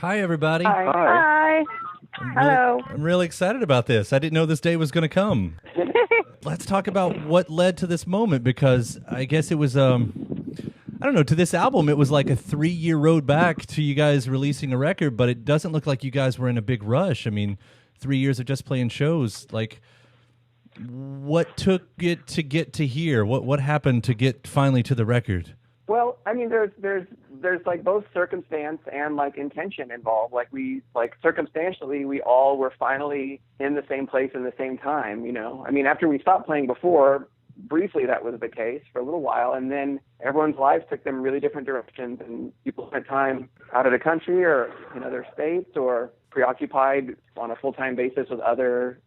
Hi, everybody. Hi. Hi. Hello. I'm really excited about this. I didn't know this day was going to come. Let's talk about what led to this moment, because I guess it was, I don't know, to this album, it was like a 3-year road back to you guys releasing a record, but it doesn't look like you guys were in a big rush. I mean, 3 years of just playing shows. Like, what took it to get to here? What happened to get finally to the record? Well, I mean, there's like both circumstance and like intention involved. Like circumstantially, we all were finally in the same place in the same time. You know, I mean, after we stopped playing before, briefly that was the case for a little while, and then everyone's lives took them really different directions, and people spent time out of the country or in other states or preoccupied on a full-time basis with other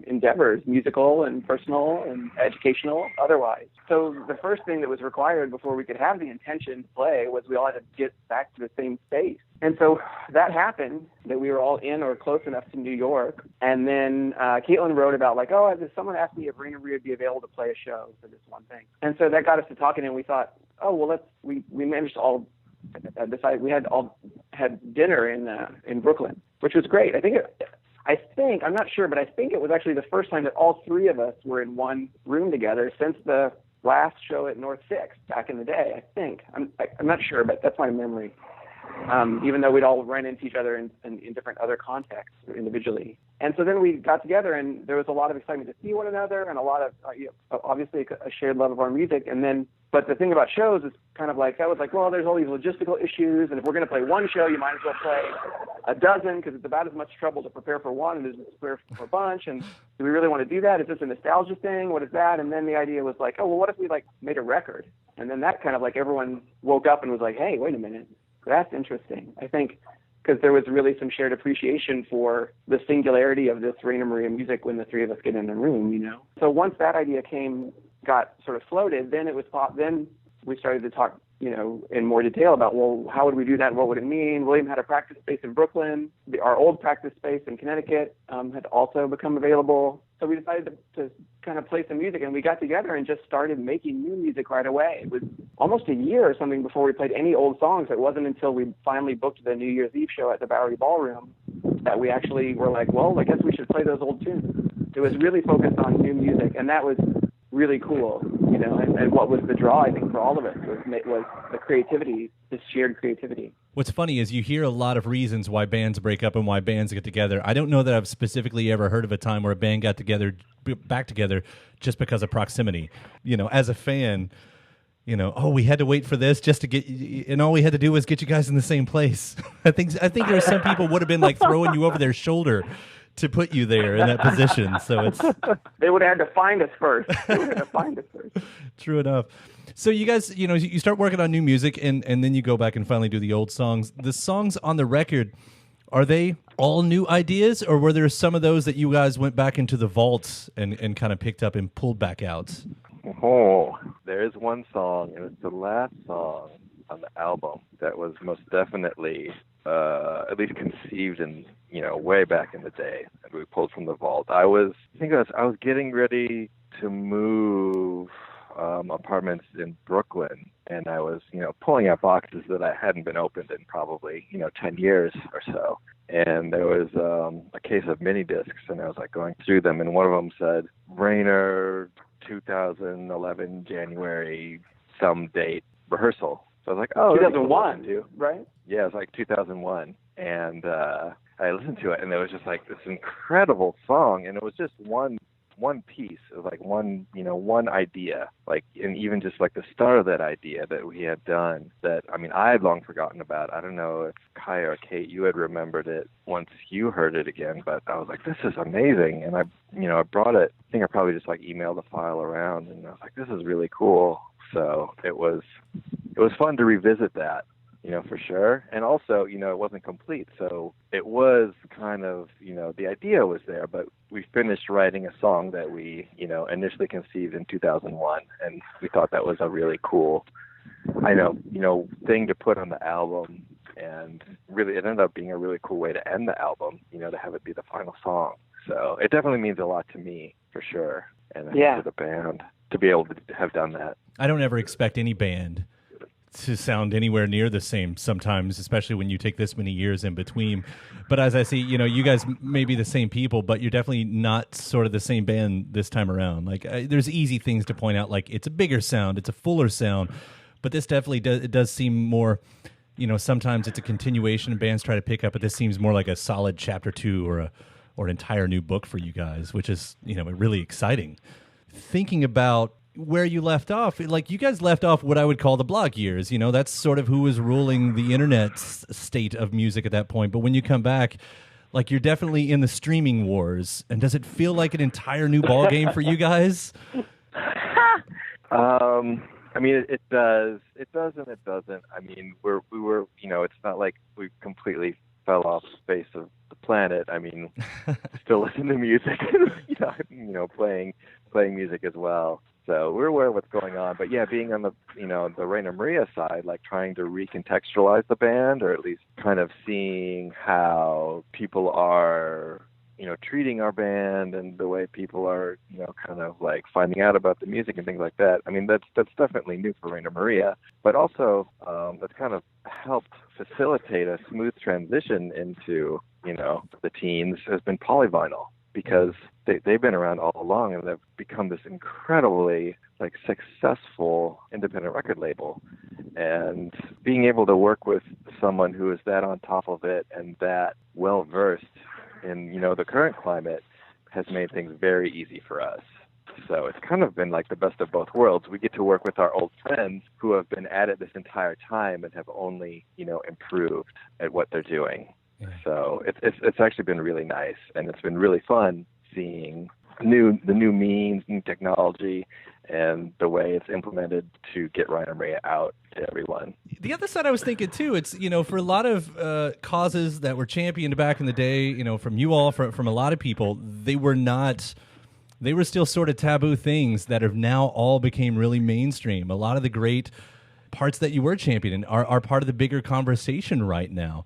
endeavors, musical and personal and educational, otherwise. So the first thing that was required before we could have the intention to play was we all had to get back to the same space. And so that happened, that we were all in or close enough to New York. And then Caitlin wrote about like, oh, someone asked me if Raina Maria would be available to play a show for this one thing. And so that got us to talking, and we thought, oh, well, we managed to all decide. We had dinner in Brooklyn, which was great. I think, I'm not sure, but I think it was actually the first time that all three of us were in one room together since the last show at North 6 back in the day, I think. I'm not sure, but that's my memory. Even though we'd all run into each other in different other contexts individually. And so then we got together, and there was a lot of excitement to see one another, and a lot of, obviously a shared love of our music. And then, but the thing about shows is kind of like, that was like, well, there's all these logistical issues, and if we're going to play one show, you might as well play a dozen, because it's about as much trouble to prepare for one as to prepare for a bunch. And do we really want to do that? Is this a nostalgia thing? What is that? And then the idea was like, oh, well, what if we like made a record? And then that kind of like everyone woke up and was like, hey, wait a minute. That's interesting. I think because there was really some shared appreciation for the singularity of this Raina Maria music when the three of us get in the room, you know. So once that idea got sort of floated, then then we started to talk, you know, in more detail about, well, how would we do that and what would it mean? William had a practice space in Brooklyn. Our old practice space in Connecticut had also become available. So we decided to kind of play some music, and we got together and just started making new music right away. It was almost a year or something before we played any old songs. It wasn't until we finally booked the New Year's Eve show at the Bowery Ballroom that we actually were like, well, I guess we should play those old tunes. It was really focused on new music, and that was really cool, you know, and what was the draw, I think, for all of us was the creativity, this shared creativity. What's funny is you hear a lot of reasons why bands break up and why bands get together. I don't know that I've specifically ever heard of a time where a band got back together just because of proximity. You know, as a fan, you know, oh, we had to wait for this just to get, and all we had to do was get you guys in the same place. I think there are some people would have been like throwing you over their shoulder to put you there in that position. So it's they would have had to find us first. True enough. So you guys, you know, you start working on new music, and then you go back and finally do the old songs. The songs on the record, are they all new ideas, or were there some of those that you guys went back into the vaults and kind of picked up and pulled back out? Oh, there's one song, and it's the last song on the album that was most definitely at least conceived in, you know, way back in the day, and we pulled from the vault. I was getting ready to move apartments in Brooklyn, and I was, you know, pulling out boxes that I hadn't been opened in probably, you know, 10 years or so. And there was a case of mini discs, and I was like going through them, and one of them said Rainer 2011 January some date rehearsal. So I was like, oh, 2001, right? Yeah, it was like 2001. And I listened to it, and it was just like this incredible song, and it was just one piece. It was like one idea, like, and even just like the start of that idea that we had done that, I mean, I had long forgotten about. I don't know if Kai or Kate, you had remembered it once you heard it again, but I was like, this is amazing. And I brought it, I think I probably just like emailed the file around, and I was like, this is really cool. So it was fun to revisit that, you know, for sure. And also, you know, it wasn't complete. So it was kind of, you know, the idea was there, but we finished writing a song that we, you know, initially conceived in 2001. And we thought that was a really cool, thing to put on the album. And really, it ended up being a really cool way to end the album, you know, to have it be the final song. So it definitely means a lot to me, for sure. And to the band to be able to have done that. I don't ever expect any band to sound anywhere near the same sometimes, especially when you take this many years in between. But as I see, you guys may be the same people, but you're definitely not sort of the same band this time around. Like, there's easy things to point out, like it's a bigger sound, it's a fuller sound, but this definitely does seem more, sometimes it's a continuation and bands try to pick up, but this seems more like a solid chapter 2 or an entire new book for you guys, which is, really exciting. Thinking about where you left off, like you guys left off what I would call the blog years. That's sort of who was ruling the internet state of music at that point. But when you come back, like you're definitely in the streaming wars. And does it feel like an entire new ball game for you guys? I mean, it does. It does and it doesn't. I mean, we were, it's not like we completely fell off the face of the planet. I mean, still listen to music, playing music as well. So we're aware of what's going on. But yeah, being on the, the Raina Maria side, like trying to recontextualize the band, or at least kind of seeing how people are, treating our band and the way people are, kind of like finding out about the music and things like that. I mean, that's definitely new for Raina Maria, but also that's kind of helped facilitate a smooth transition into, the teens has been Polyvinyl, because they've been around all along and they've become this incredibly successful independent record label. And being able to work with someone who is that on top of it and that well versed in the current climate has made things very easy for us. So it's kind of been like the best of both worlds. We get to work with our old friends who have been at it this entire time and have only improved at what they're doing. Yeah. So it's actually been really nice, and it's been really fun seeing the new means, new technology, and the way it's implemented to get Raina Maria out to everyone. The other side I was thinking too, it's for a lot of causes that were championed back in the day, from you all, from a lot of people, they were still sort of taboo things that have now all became really mainstream. A lot of the great parts that you were championing are part of the bigger conversation right now.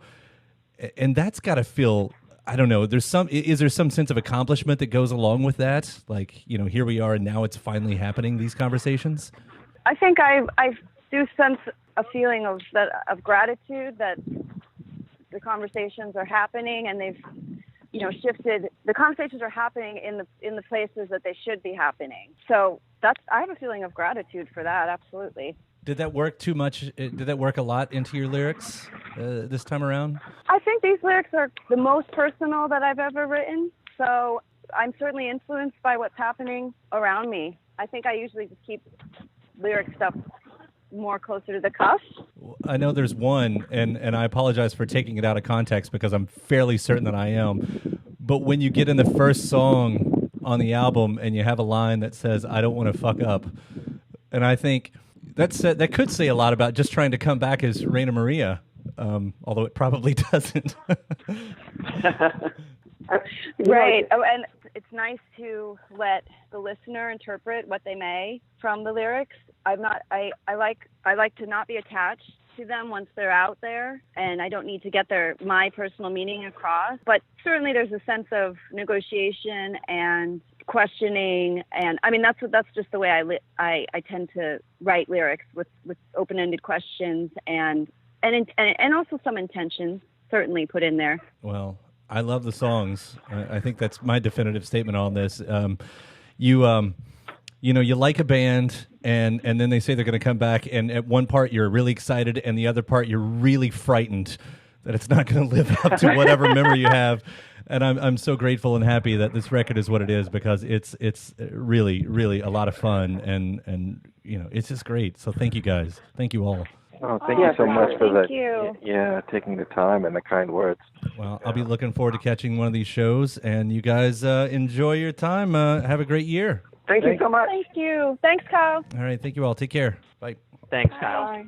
And that's got to feel, I don't know, is there some sense of accomplishment that goes along with that? Like, here we are and now it's finally happening, these conversations? I think I do sense a feeling of gratitude that the conversations are happening, and they've, shifted. The conversations are happening in the places that they should be happening. So I have a feeling of gratitude for that, absolutely. Did that work too much? Did that work a lot into your lyrics this time around? I think these lyrics are the most personal that I've ever written. So I'm certainly influenced by what's happening around me. I think I usually just keep lyric stuff more closer to the cuff. I know there's one, and I apologize for taking it out of context because I'm fairly certain that I am. But when you get in the first song on the album and you have a line that says, "I don't want to fuck up," and I think that could say a lot about just trying to come back as Raina Maria, although it probably doesn't. Right. Oh, and it's nice to let the listener interpret what they may from the lyrics. I like to not be attached to them once they're out there, and I don't need to get my personal meaning across. But certainly there's a sense of negotiation and questioning, and I mean that's just the way I tend to write lyrics, with open-ended questions and also some intentions certainly put in there. Well, I love the songs. I think that's my definitive statement on this. You like a band, and then they say they're going to come back, and at one part you're really excited, and the other part you're really frightened that it's not going to live up to whatever memory you have. And I'm so grateful and happy that this record is what it is, because it's really, really a lot of fun, and it's just great. So thank you guys. Thank you all. Oh, thank you so much for that. Thank you. Yeah, taking the time and the kind words. Well, I'll be looking forward to catching one of these shows, and you guys enjoy your time. Have a great year. Thank you so much. Thank you. Thanks, Kyle. All right. Thank you all. Take care. Bye. Thanks, Kyle. Bye.